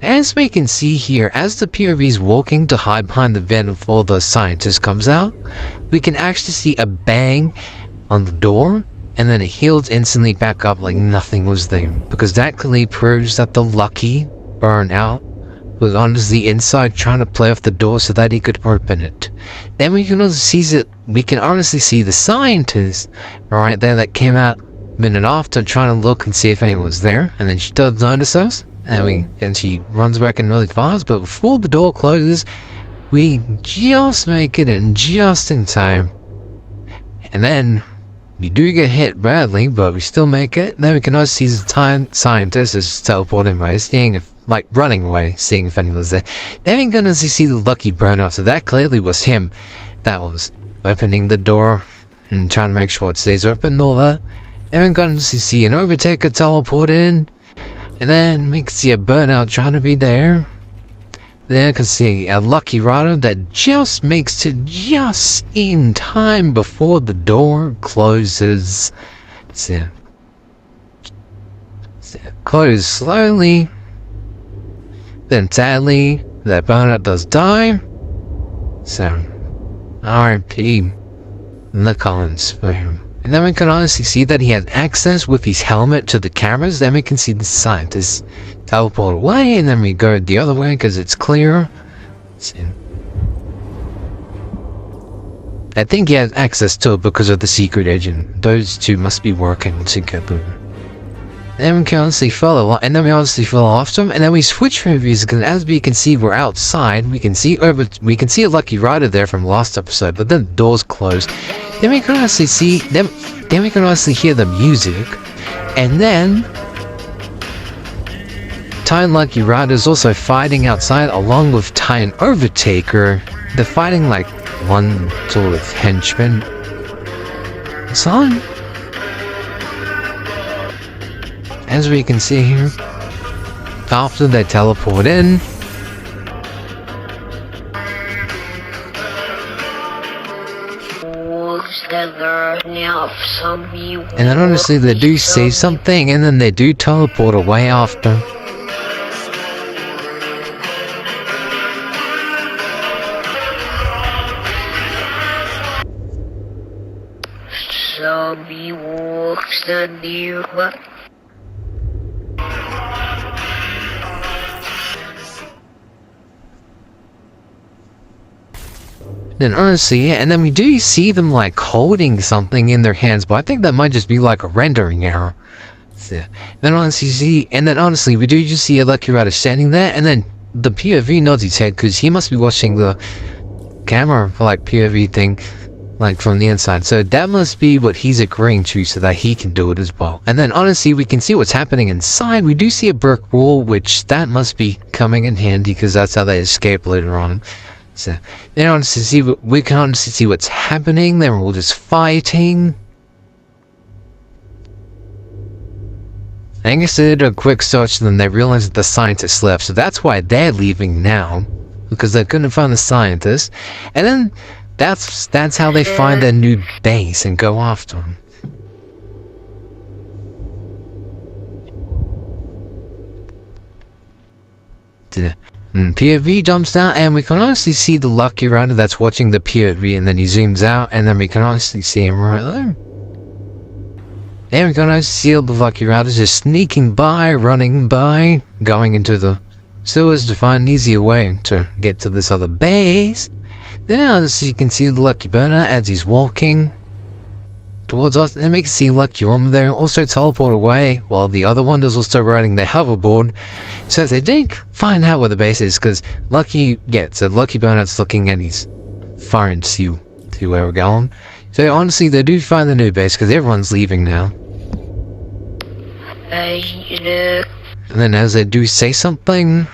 As we can see here, as the POV is walking to hide behind the vent before the scientist comes out, we can actually see a bang on the door, and then it heals instantly back up like nothing was there, because that clearly proves that the Lucky Burnout was on the inside trying to play off the door so that he could open it. Then we can honestly see the scientist right there that came out a minute after trying to look and see if anyone was there, and then she does notice us, and she runs back in really fast, but before the door closes, we just make it in just in time. And then we do get hit badly, but we still make it. Then we can also see the scientist is teleporting away, running away, seeing if anyone's there. Then we can also see the Lucky Burnout, so that clearly was him that was opening the door and trying to make sure it stays open and all that. Then we can also see an Overtaker teleport in, and then we can see a Burnout trying to be there. Then I can see a Lucky Rider that just makes it just in time before the door closes. So close slowly. Then sadly, that Burnout does die. So, R.I.P. in the Collins for him. And then we can honestly see that he has access with his helmet to the cameras. Then we can see the scientist teleport away, and then we go the other way because it's clear. So, I think he has access to it because of the secret agent. Those two must be working together. Then we can honestly follow, and then we honestly follow after him, and then we switch movies because as we can see, we're outside. We can see a Lucky Rider there from last episode, but then the door's closed. Then we can honestly see them. Then we can honestly hear the music, and then Ty and Lucky Rider is also fighting outside along with Ty and Overtaker. They're fighting like one sort of henchman. Son. As we can see here, after they teleport in, and then honestly they do say something, and then they do teleport away after. Zombie walks the nearby. Then honestly, yeah, and then we do see them like holding something in their hands, but I think that might just be like a rendering error. So, then honestly we do just see a Lucky Rider standing there, and then the POV nods his head because he must be watching the camera for like POV thing, like from the inside. So that must be what he's agreeing to so that he can do it as well. And then honestly, we can see what's happening inside. We do see a brick wall, which that must be coming in handy because that's how they escape later on. So we can honestly see what's happening. They're all just fighting. I guess they did a quick search and then they realized that the scientist left. So that's why they're leaving now, because they couldn't find the scientist. And then that's how they find their new base and go after him. POV jumps down, and we can honestly see the Lucky Rider that's watching the POV, and then he zooms out, and then we can honestly see him right there. Then we can honestly see the Lucky Rider just sneaking by, running by, going into the sewers to find an easier way to get to this other base. Then honestly you can see the Lucky Burnout as he's walking towards us, and we can see Lucky Orm there also teleport away, while the other one is also riding the hoverboard. So they did find out where the base is, because Lucky Burnout's looking at his phone to see where we're going. So honestly, they do find the new base, because everyone's leaving now. And then as they do say something,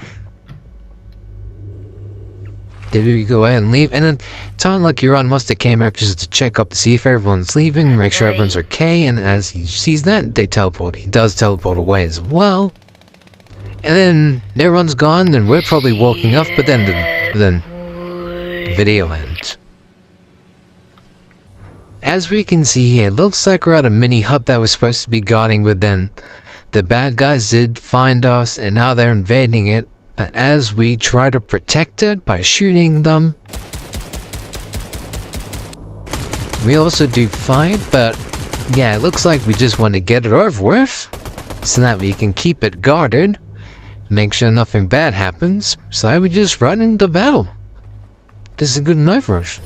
they do go ahead and leave, and then Ty and Lucky Rider must have came out just to check up to see if everyone's leaving, make sure everyone's okay, and as he sees that, they teleport. He does teleport away as well. And then everyone's gone, and we're probably walking off, but then the video ends. As we can see here, it looks like we're at a mini hub that we're supposed to be guarding, but then the bad guys did find us, and now they're invading it. But as we try to protect it by shooting them, we also do fight, but yeah, it looks like we just want to get it over with so that we can keep it guarded, make sure nothing bad happens, so we just run into battle. This is good enough for us.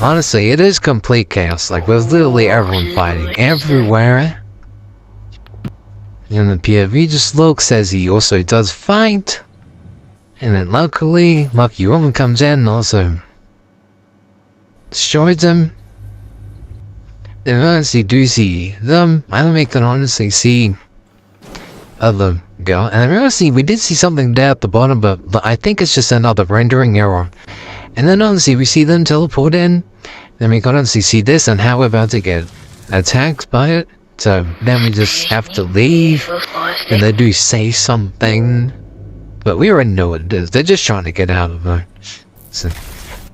Honestly, it is complete chaos. Like, there's literally everyone fighting everywhere. And the POV just looks as he also does fight. And then luckily, Lucky Woman comes in and also destroys him. Then honestly do see them. I don't make can honestly see other girl. And honestly, we did see something there at the bottom, but I think it's just another rendering error. And then honestly, we see them teleport in. Then we can honestly see this and how we're about to get attacked by it. So then we just have to leave. And they do say something. But we already know what it is. They're just trying to get out of there. So,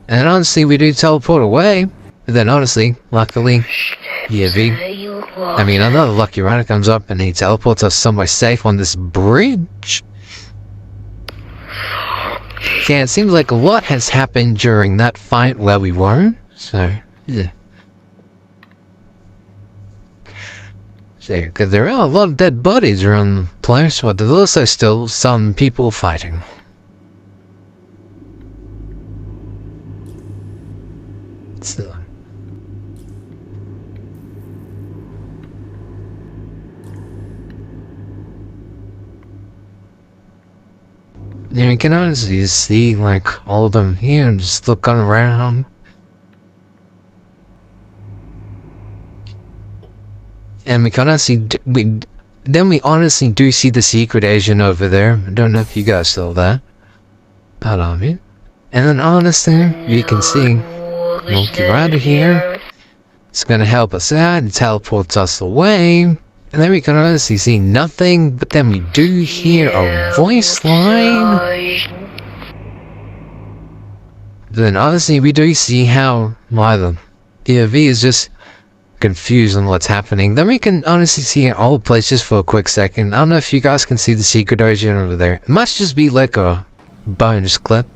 and honestly, we do teleport away. And then honestly, luckily, another Lucky Rider comes up and he teleports us somewhere safe on this bridge. Yeah, it seems like a lot has happened during that fight where we were. So, yeah. So, because there are a lot of dead bodies around the place, but there's also still some people fighting. Still. You can honestly see, like, all of them here and just looking around. And we can honestly, we honestly do see the secret agent over there. I don't know if you guys saw that. Part of it. And then honestly, you can see Lucky Rider here. It's gonna help us out. It teleports us away. And then we can honestly see nothing, but then we do hear a voice line. Then honestly, we do see how the POV is just confused on what's happening. Then we can honestly see all the places for a quick second. I don't know if you guys can see the secret agent over there. It must just be like a bonus clip.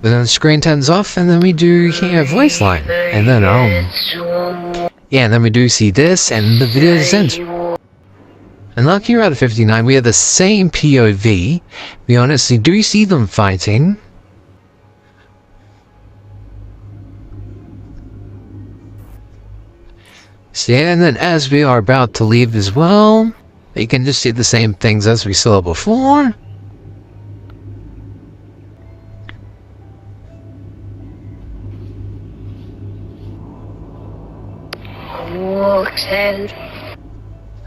But then the screen turns off, and then we do hear a voice line. And then, yeah, and then we do see this, and the video ends. And Lucky Rider 59, we have the same POV. We honestly do see them fighting. So yeah, and then as we are about to leave as well, you can just see the same things as we saw before.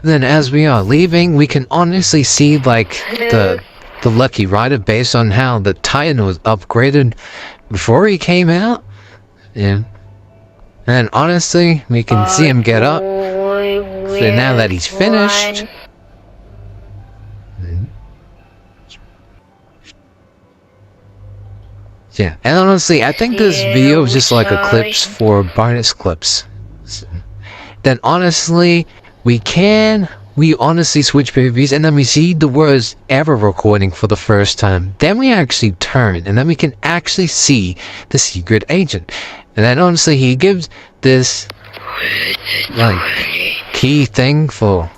Then as we are leaving, we can honestly see like the Lucky Rider based on how the Titan was upgraded before he came out. Yeah. And honestly, we can see him get up. So now that he's finished. Yeah, and honestly, I think this video is just like a clips for bonus clips. So, then honestly, we honestly switch POVs, and then we see the words ever recording for the first time. Then we actually turn, and then we can actually see the secret agent. And then honestly, he gives this like key thing for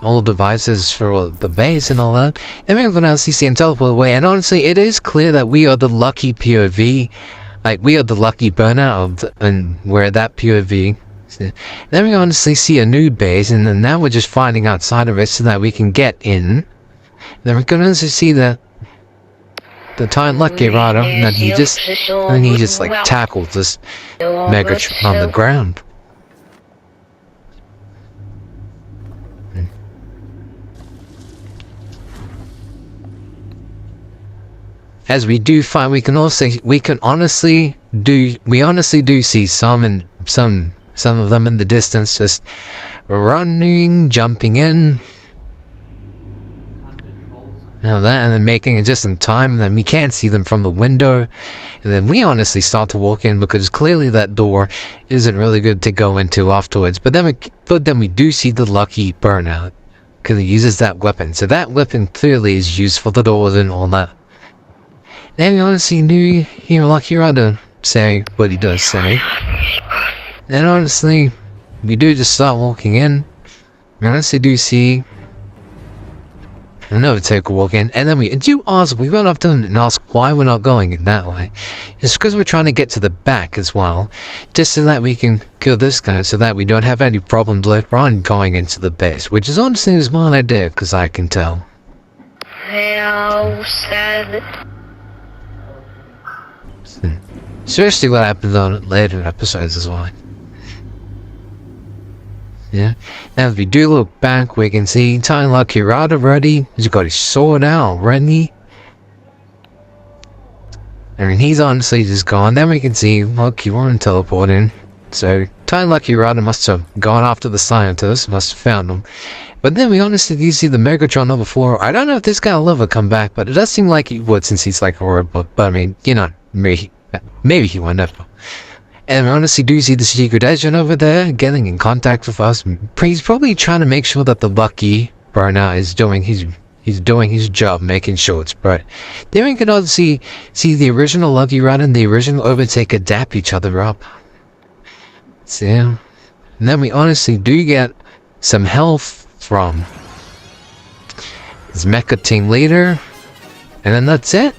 all devices for the base and all that. And we're gonna see him teleport away. And honestly, it is clear that we are the lucky POV, like we are the lucky burnout and where that POV. Then we honestly see a new base, and then now we're just finding outside of it so that we can get in. Then we can also see the Titan Lucky Rider, and then he just like tackles this Megatron on the ground. As we do find, we honestly do see some of them in the distance just running, jumping in. Now that, and then making it just in time, and then we can't see them from the window. And then we honestly start to walk in because clearly that door isn't really good to go into afterwards. But then we do see the lucky burnout because he uses that weapon. So that weapon clearly is used for the doors and all that. Then we honestly do hear Lucky Rider say what he does say. And honestly, we do just start walking in. We honestly do see another Taker walk in, and then we do ask, we run up to them and ask why we're not going in that way. It's because we're trying to get to the back as well, just so that we can kill this guy, so that we don't have any problems later on going into the base, which is honestly a smart idea, because I can tell. How sad. Especially what happens on later episodes as well. Yeah. Now, if we do look back, we can see Time Lucky Rider ready. He's got his sword out already. I mean, he's honestly just gone. Then we can see Lucky Warren teleporting. So, Time Lucky Rider must have gone after the scientists, must have found them. But then we honestly do see the Megatron number 4. I don't know if this guy will ever come back, but it does seem like he would since he's like a robot. But I mean, you know, maybe he won't ever. And we honestly do see the Secret Agent over there getting in contact with us. He's probably trying to make sure that the Lucky right now is doing his job, making sure it's right. Then we can also see the original Lucky Rider and the original Overtaker dap each other up. So, and then we honestly do get some help from his Mecha Team Leader. And then that's it.